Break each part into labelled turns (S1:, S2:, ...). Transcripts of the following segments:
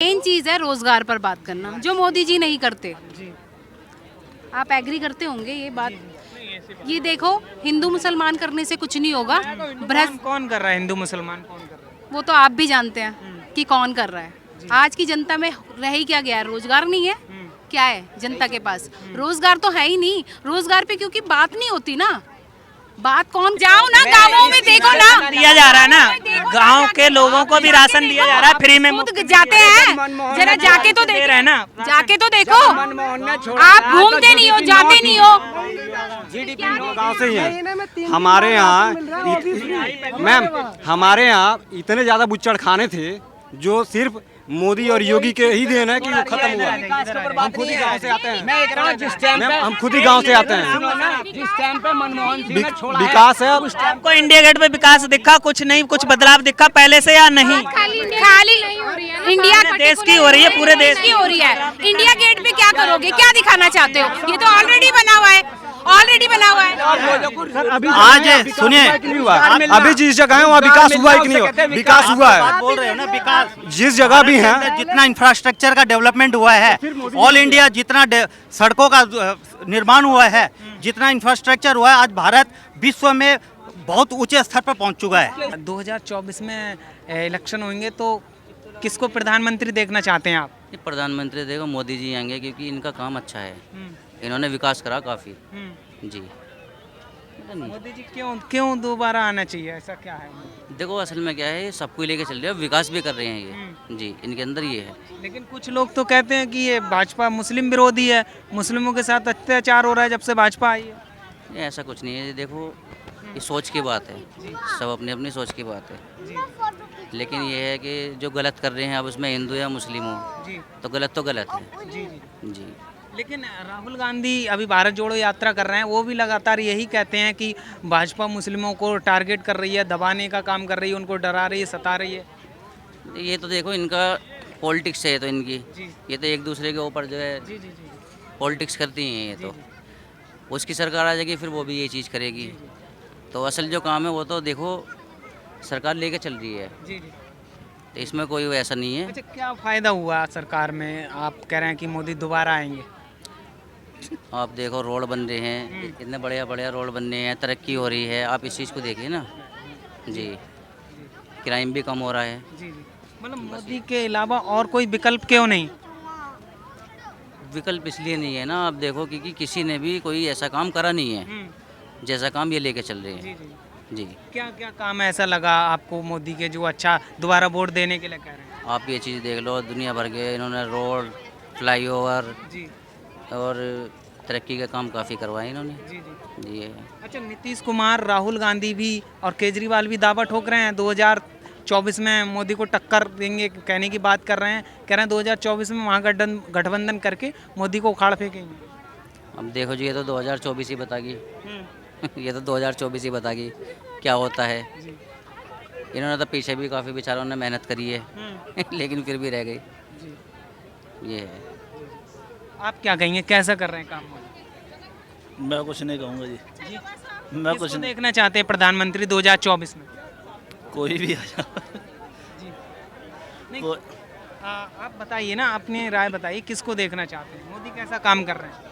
S1: Main चीज है रोजगार पर बात करना, जो मोदी जी नहीं करते। आप एग्री करते होंगे ये बात। ये देखो, हिंदू मुसलमान करने से कुछ नहीं होगा।
S2: कौन कर रहा है? हिंदू मुसलमान कौन कर रहा है?
S1: वो तो आप भी जानते हैं कि कौन कर रहा है। आज की जनता में रह ही क्या गया है? रोजगार नहीं है। क्या है जनता के पास? रोजगार तो है ही नहीं। रोजगार पे क्योंकि बात नहीं होती ना। बात कौन, जाओ ना गाँवों में देखो ना,
S2: दिया जा रहा है ना, गांव के लोगों को भी राशन दिया जा रहा है फ्री में।
S1: खुद जाते हैं, जरा जाके तो
S2: दे रहे हैं ना,
S1: जाके तो देखो। आप घूमते नहीं हो, जाते नहीं हो।
S3: जीडीपी 9 गाँव से ही है हमारे यहाँ। मैम, हमारे यहाँ इतने ज्यादा बुच्चड़ खाने थे जो सिर्फ मोदी और योगी के ही देन है कि वो खत्म हुआ। हम खुद ही गांव से आते हैं। मैम, हम खुद ही गांव से आते हैं।
S4: जिस टाइम पे मनमोहन सिंह ने छोड़ा
S3: विकास है।
S2: आपको इंडिया गेट पे विकास दिखा? कुछ नहीं, कुछ बदलाव दिखा पहले से या नहीं?
S1: खाली इंडिया
S2: देश की हो रही है, पूरे देश
S1: की हो रही है। इंडिया गेट पे क्या करोगे? क्या दिखाना चाहते हो? ये तो ऑलरेडी बना हुआ है, ऑलरेडी बना हुआ है।
S3: आज सुनिए, अभी जिस जगह है वहाँ विकास हुआ है कि नहीं हुआ? विकास हुआ है,
S4: बोल रहे हो ना, विकास
S3: जिस जगह भी है।
S4: जितना इंफ्रास्ट्रक्चर का डेवलपमेंट हुआ है, ऑल इंडिया जितना सड़कों का निर्माण हुआ है, जितना इंफ्रास्ट्रक्चर हुआ है, आज भारत विश्व में बहुत ऊंचे स्तर पर पहुंच चुका है।
S2: 2024 में इलेक्शन होंगे तो किसको प्रधानमंत्री देखना चाहते हैं आप?
S5: ये प्रधानमंत्री देखो मोदी जी आएंगे, क्योंकि इनका काम अच्छा है। इन्होंने विकास करा काफ़ी जी।
S2: मोदी जी क्यों दोबारा आना चाहिए? ऐसा क्या है?
S5: देखो असल में क्या है, ये सबको लेके चल रहे हैं, विकास भी कर रहे हैं ये जी, इनके अंदर ये है।
S2: लेकिन कुछ लोग तो कहते हैं कि ये भाजपा मुस्लिम विरोधी है, मुस्लिमों के साथ अत्याचार हो रहा है जब से भाजपा आई है।
S5: ये ऐसा कुछ नहीं है, ये देखो ये सोच की बात है, सब अपनी अपनी सोच की बात है। लेकिन ये है कि जो गलत कर रहे हैं, अब उसमें हिंदू या मुस्लिम हो तो गलत है जी।
S2: लेकिन राहुल गांधी अभी भारत जोड़ो यात्रा कर रहे हैं, वो भी लगातार यही कहते हैं कि भाजपा मुस्लिमों को टारगेट कर रही है, दबाने का काम कर रही है, उनको डरा रही है, सता रही है।
S5: ये तो देखो इनका पॉलिटिक्स है, तो इनकी ये तो एक दूसरे के ऊपर जो है पॉलिटिक्स करती हैं। ये तो उसकी सरकार आ जाएगी, फिर वो भी ये चीज़ करेगी। तो असल जो काम है वो तो देखो सरकार लेके चल रही है, तो इसमें कोई ऐसा नहीं है।
S2: अच्छा, क्या फ़ायदा हुआ सरकार में? आप कह रहे हैं कि मोदी दोबारा आएंगे।
S5: आप देखो रोड बन रहे हैं, इतने बढ़िया रोड बन रहे हैं, तरक्की हो रही है, आप इस चीज़ को देखिए ना जी। क्राइम भी कम हो रहा है
S2: जी। मतलब मोदी के अलावा और कोई विकल्प क्यों नहीं?
S5: विकल्प इसलिए नहीं है ना, आप देखो क्योंकि किसी ने भी कोई ऐसा काम करा नहीं है जैसा काम ये लेके चल रहे हैं जी।
S2: क्या क्या काम ऐसा लगा आपको मोदी के जो अच्छा दोबारा वोट देने के लिए कह रहे हैं?
S5: आप ये चीज़ देख लो, दुनिया भर के इन्होंने रोड, फ्लाईओवर और तरक्की का काम काफ़ी करवाए इन्होंने जी। ये है।
S2: अच्छा, नीतीश कुमार, राहुल गांधी भी और केजरीवाल भी दावा ठोक रहे हैं 2024 में मोदी को टक्कर देंगे, कहने की बात कर रहे हैं। कह रहे हैं 2024 में महागठबंधन करके मोदी को उखाड़ फेंकेंगे।
S5: अब देखो जी, ये तो 2024 ही बताएगी ये तो 2024 ही बताएगी क्या होता है। इन्होंने तो पीछे भी काफ़ी बेचारों ने मेहनत करी है लेकिन फिर भी रह गई। ये है।
S2: आप क्या कहेंगे, कैसा कर रहे हैं काम?
S6: मैं कुछ नहीं कहूँगा जी। मैं कुछ
S2: किसको देखना चाहते हैं प्रधानमंत्री 2024 में?
S6: कोई भी आ जाए।
S2: नहीं, आप बताइए ना, अपनी राय बताइए, किसको देखना चाहते हैं? मोदी कैसा काम कर रहे हैं?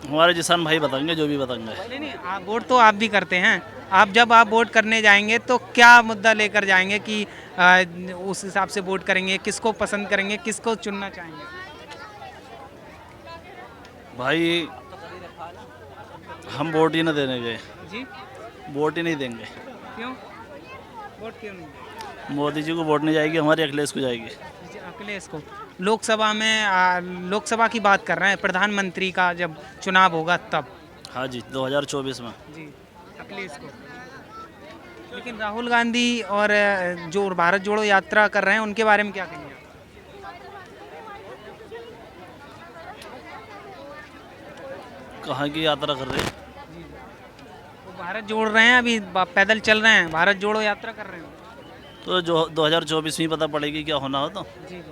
S6: हमारे किसान भाई बताएंगे, जो भी बताएंगे।
S2: नहीं, आप वोट तो आप भी करते हैं। जब आप वोट करने जाएंगे तो क्या मुद्दा लेकर जाएंगे कि उस हिसाब से वोट करेंगे? किसको पसंद करेंगे, किसको चुनना चाहेंगे?
S6: भाई हम वोट ही ना देने गए
S2: जी,
S6: वोट ही नहीं देंगे।
S2: क्यों वोट क्यों नहीं?
S6: मोदी जी को वोट नहीं जाएगी, हमारी अखिलेश को जाएगी।
S2: अखिलेश को। लोकसभा में लोकसभा की बात कर रहे हैं, प्रधानमंत्री का जब चुनाव होगा तब।
S6: हाँ जी, 2024 में
S2: जी, अखिलेश को। लेकिन राहुल गांधी और जो भारत जोड़ो यात्रा कर रहे हैं, उनके बारे में क्या कहेंगे?
S6: कहाँ की यात्रा कर रहे हैं?
S2: वो भारत जोड़ रहे हैं, अभी पैदल चल रहे हैं, भारत जोड़ो यात्रा कर रहे हैं।
S6: तो जो 2024 में ही पता पड़ेगी क्या होना हो। तो
S2: जी।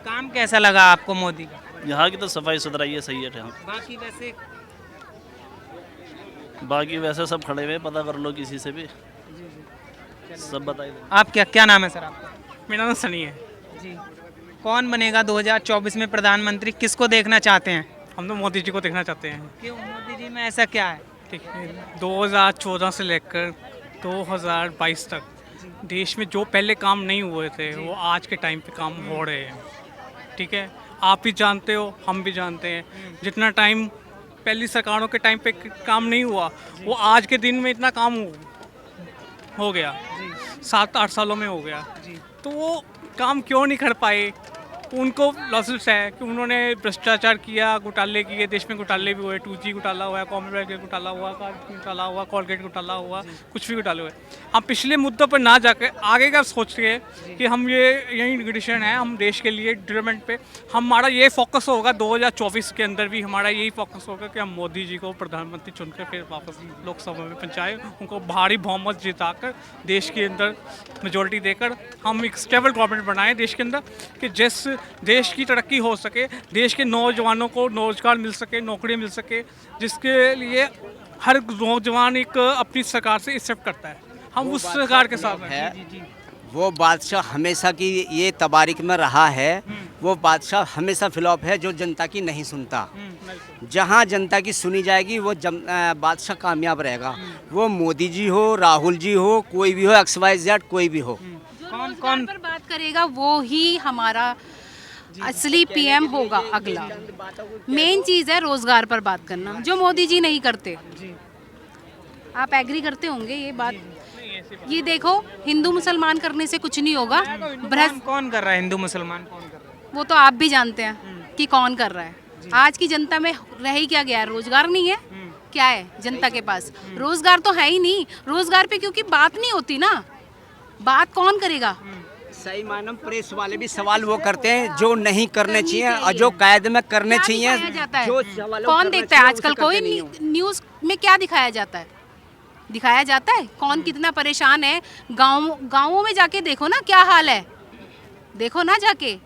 S2: काम कैसा लगा आपको मोदी का?
S6: यहाँ की तो सफाई सुथराई है, सही है। बाकी वैसे सब खड़े हुए, पता कर लो किसी से भी। सब बताइए।
S2: आप क्या नाम है सर आपका?
S7: मेरा नाम सनी है।
S2: जी। कौन बनेगा 2024 में प्रधानमंत्री, किसको देखना चाहते हैं?
S7: हम तो मोदी जी को देखना चाहते हैं।
S2: क्यों, मोदी जी में ऐसा क्या है?
S7: ठीक है, 2014 से लेकर 2022 तक देश में जो पहले काम नहीं हुए थे वो आज के टाइम पे काम हो रहे हैं। ठीक है, आप भी जानते हो, हम भी जानते हैं, जितना टाइम पहली सरकारों के टाइम पे काम नहीं हुआ वो आज के दिन में इतना काम हो गया, 7-8 सालों में हो गया। तो वो काम क्यों नहीं कर पाए? उनको लॉसेस है कि उन्होंने भ्रष्टाचार किया, घोटाले किए, देश में घोटाले भी हुए, 2G घोटाला हुआ, कॉमनवेल्थ का घोटाला हुआ, कार्ड घोटाला हुआ, कॉलगेट घोटाला हुआ, कुछ भी घोटाले हुए। हम पिछले मुद्दों पर ना जाकर आगे का सोच के कि हम ये यही डिसीजन है, हम देश के लिए डेवलपमेंट पे हमारा ये फोकस होगा। 2024 के अंदर भी हमारा यही फोकस होगा कि हम मोदी जी को प्रधानमंत्री चुनकर फिर वापस लोकसभा में पहुँचाएँ, उनको भारी बहुमत जिताकर देश के अंदर मेजोरिटी देकर हम एक स्टेबल गवर्नमेंट बनाएं देश के अंदर, कि जिस देश की तरक्की हो सके, देश के नौजवानों को रोजगार मिल सके, नौकरी मिल सके, जिसके लिए हर नौजवान एक अपनी सरकार से एक्सेप्ट करता है। हम उस सरकार के साथ हैं।
S8: वो बादशाह हमेशा की ये तबारीक में रहा है, वो बादशाह हमेशा फ्लॉप है जो जनता की नहीं सुनता। जहाँ जनता की सुनी जाएगी वो बादशाह कामयाब रहेगा। वो मोदी जी हो, राहुल जी हो, कोई भी हो, XYZ कोई भी हो।
S1: कौन पर बात करेगा वो ही हमारा असली पीएम होगा अगला। मेन चीज़ है रोजगार पर बात करना, जो मोदी जी नहीं करते। आप एग्री करते होंगे ये बात। ये देखो, हिंदू मुसलमान करने से कुछ नहीं होगा।
S2: कौन कर रहा है? हिंदू मुसलमान कौन कर रहा है?
S1: वो तो आप भी जानते हैं कि कौन कर रहा है। आज की जनता में रह ही क्या गया है? रोजगार नहीं है। क्या है जनता के पास? रोजगार तो है ही नहीं। रोजगार पे क्योंकि बात नहीं होती ना, बात कौन करेगा?
S8: सही मायने में प्रेस वाले भी सवाल वो करते हैं जो नहीं करने चाहिए और जो कायदे में करने चाहिए। जो
S1: कौन देखता है आजकल? कोई न्यूज़ में क्या दिखाया जाता है? दिखाया जाता है कौन कितना परेशान है? गाँवों में जाके देखो ना क्या हाल है, देखो ना जाके।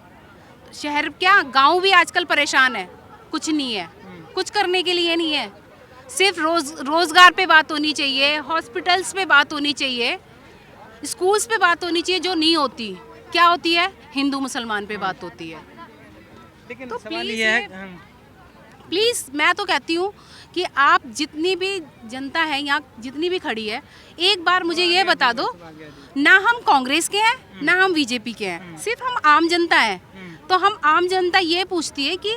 S1: शहर क्या, गाँव भी आजकल परेशान है। कुछ नहीं है, कुछ करने के लिए नहीं है। सिर्फ रोजगार पे बात होनी चाहिए, हॉस्पिटल्स पे बात होनी चाहिए, स्कूल्स पे बात होनी चाहिए, जो नहीं होती। क्या होती है? हिंदू मुसलमान पे बात होती है।
S2: लेकिन
S1: तो
S2: सवाल ये है,
S1: प्लीज़ मैं तो कहती हूँ कि आप जितनी भी जनता है यहाँ, जितनी भी खड़ी है, एक बार मुझे ये बता दो, ना हम कांग्रेस के हैं ना हम बीजेपी के हैं, सिर्फ हम आम जनता हैं। तो हम आम जनता ये पूछती है कि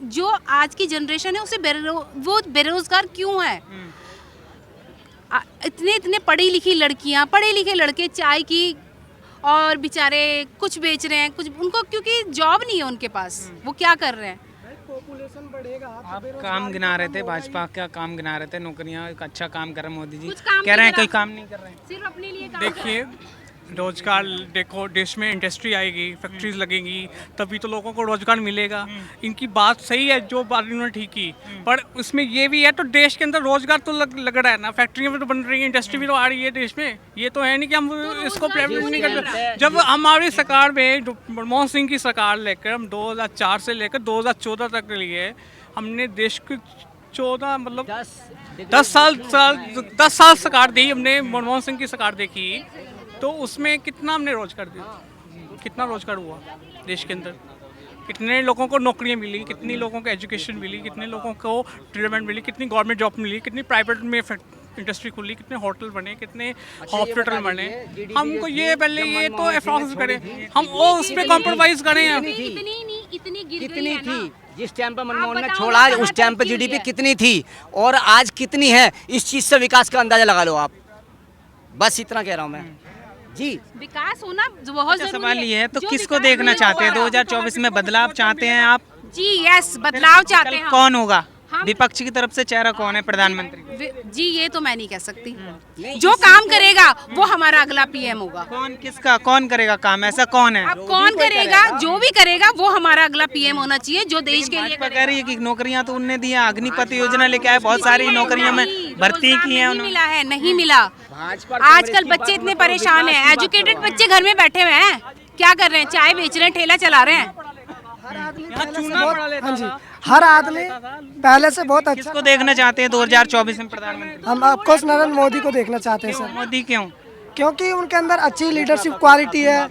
S1: जो आज की जनरेशन है उसे वो बेरोजगार क्यों है? इतने पढ़ी लिखी लड़कियां, पढ़े लिखे लड़के चाय की और बेचारे कुछ बेच रहे हैं, कुछ उनको क्योंकि जॉब नहीं है उनके पास, वो क्या कर रहे हैं?
S9: पॉपुलेशन बढ़ेगा।
S2: आप काम गिना रहे थे, भाजपा का काम गिना रहे थे, नौकरियां, एक अच्छा काम कर रहे हैं मोदी जी,
S1: कुछ काम
S2: कह रहे हैं
S1: नहीं
S2: कोई काम नहीं कर रहे हैं।
S1: सिर्फ अपने लिए काम
S7: देखिए, रोजगार देखो, देश में इंडस्ट्री आएगी, फैक्ट्रीज लगेंगी, तभी तो लोगों को रोजगार मिलेगा। इनकी बात सही है जो बात इन्होंने ठीक की, पर उसमें ये भी है तो देश के अंदर रोजगार तो लग रहा है ना, फैक्ट्रियाँ भी तो बन रही हैं, इंडस्ट्री भी तो आ रही है देश में। ये तो है नहीं कि हम इसको प्राइवेटाइज नहीं कर रहे। जब हमारी सरकार में मनमोहन सिंह की सरकार लेकर हम 2004 से लेकर 2014 तक के लिए हमने देश को 14 मतलब 10 साल सरकार दी हमने, मनमोहन सिंह की सरकार देखी, तो उसमें कितना हमने रोजगार दिया, कितना रोजगार हुआ देश के अंदर, कितने लोगों को नौकरियां मिली, कितनी लोगों को एजुकेशन मिली, कितने लोगों को डेवलपमेंट मिली, कितनी गवर्नमेंट जॉब मिली, कितनी प्राइवेट में इंडस्ट्री खुली, कितने होटल बने, कितने हॉस्पिटल बने। हमको ये पहले ये तो एफोर्स करें, हम वो उस पर कॉम्प्रोमाइज करें।
S8: कितनी थी जिस टाइम पर मनमोहन ने छोड़ा, उस टाइम पर GDP कितनी थी और आज कितनी है? इस चीज से विकास का अंदाजा लगा लो आप। बस इतना कह रहा हूँ मैं जी।
S1: विकास होना बहुत जरूरी है।
S2: सवाल ये है, तो किसको देखना चाहते हैं? 2024 में बदलाव चाहते हैं आप?
S1: जी यस, बदलाव चाहते हैं।
S2: कौन होगा? विपक्ष की तरफ से चेहरा कौन है प्रधानमंत्री?
S1: जी ये तो मैं नहीं कह सकती। जो काम करेगा वो हमारा अगला पीएम होगा।
S2: कौन करेगा काम? ऐसा कौन है?
S1: अब कौन करेगा? जो भी करेगा वो हमारा अगला पीएम होना चाहिए, जो देश के लिए
S2: कह रही है कि नौकरियां तो उनने दी है, अग्निपथ योजना लेके आए, बहुत सारी नौकरियां में भर्ती की है।
S1: नहीं मिला है, नहीं मिला। आजकल बच्चे इतने परेशान हैं, एजुकेटेड बच्चे घर में बैठे हुए हैं, क्या कर रहे हैं? चाय बेच रहे हैं, ठेला चला रहे हैं।
S9: हाँ जी, हर आदमी पहले से बहुत अच्छा।
S2: किसको देखना चाहते हैं 2024 में प्रधानमंत्री?
S9: हम ऑफकोर्स नरेंद्र मोदी को देखना चाहते हैं सर।
S2: मोदी क्यों?
S9: क्योंकि उनके अंदर अच्छी लीडरशिप क्वालिटी है।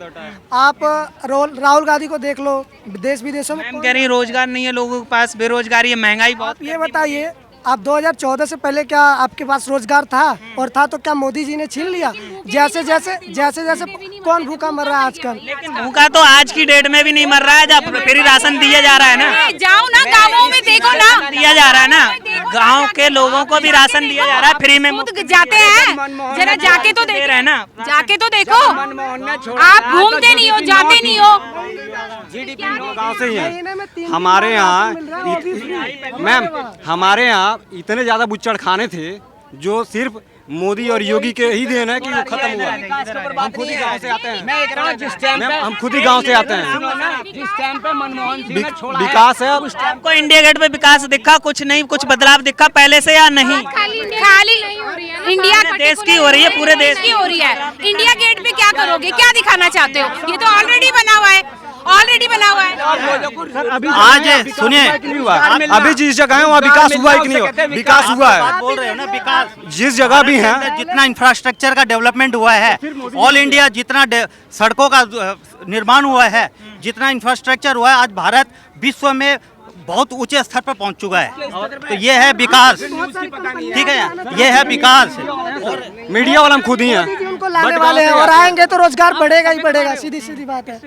S9: आप राहुल गांधी को देख लो, देश विदेशों में
S2: मैम कह रही है रोजगार नहीं है लोगों के पास, बेरोजगारी है, महंगाई बहुत।
S9: आप ये बताइए, आप 2014 से पहले क्या आपके पास रोजगार था? और था तो क्या मोदी जी ने छीन लिया? जैसे जैसे कौन भूखा मर रहा है आजकल?
S2: लेकिन भूखा तो आज की डेट में भी नहीं मर रहा है, जब फ्री राशन दिया जा रहा है ना।
S1: जाओ ना गाँवों में देखो ना,
S2: दिया जा रहा है ना, गांव के लोगों को भी राशन दिया जा रहा है फ्री में।
S1: खुद जाते हैं, जरा जाके तो
S2: दे
S1: देखो
S2: रहे हैं ना,
S1: जाके तो देखो। आप घूमते नहीं हो, जाते नहीं हो।
S3: गाँव से ही है हमारे यहाँ। मैम हमारे यहाँ इतने ज़्यादा बुच्चड़ खाने थे जो सिर्फ मोदी और योगी के ही देन है कि वो खत्म हुआ। हम खुद ही गांव से आते हैं। मैम हम खुद ही गांव से आते हैं।
S8: जिस टाइम पे मनमोहन सिंह ने छोड़ा
S3: विकास है।
S2: आपको इंडिया गेट पे विकास दिखा? कुछ नहीं, कुछ बदलाव दिखा पहले से या नहीं?
S1: खाली इंडिया
S2: देश की हो रही है, पूरे देश
S1: की हो रही है। इंडिया गेट पे क्या करोगे, क्या दिखाना चाहते हो? ये तो ऑलरेडी बना हुआ है, ऑलरेडी बना हुआ है।
S4: आज सुनिए,
S3: अभी जिस जगह है वहाँ विकास हुआ ही नहीं हुआ। विकास हुआ है,
S4: बोल रहे हो ना, विकास
S3: जिस जगह भी है
S4: जितना इंफ्रास्ट्रक्चर का डेवलपमेंट हुआ है, ऑल इंडिया जितना सड़कों का निर्माण हुआ है, जितना इंफ्रास्ट्रक्चर हुआ है, आज भारत विश्व में बहुत ऊंचे स्तर पर पहुंच चुका है। तो ये है विकास, ठीक है, ये है विकास।
S3: मीडिया वाला हम खुद ही हैं।
S9: मोदी जी उनको लाने वाले हैं और आएंगे तो रोजगार बढ़ेगा ही बढ़ेगा, सीधी सीधी बात है।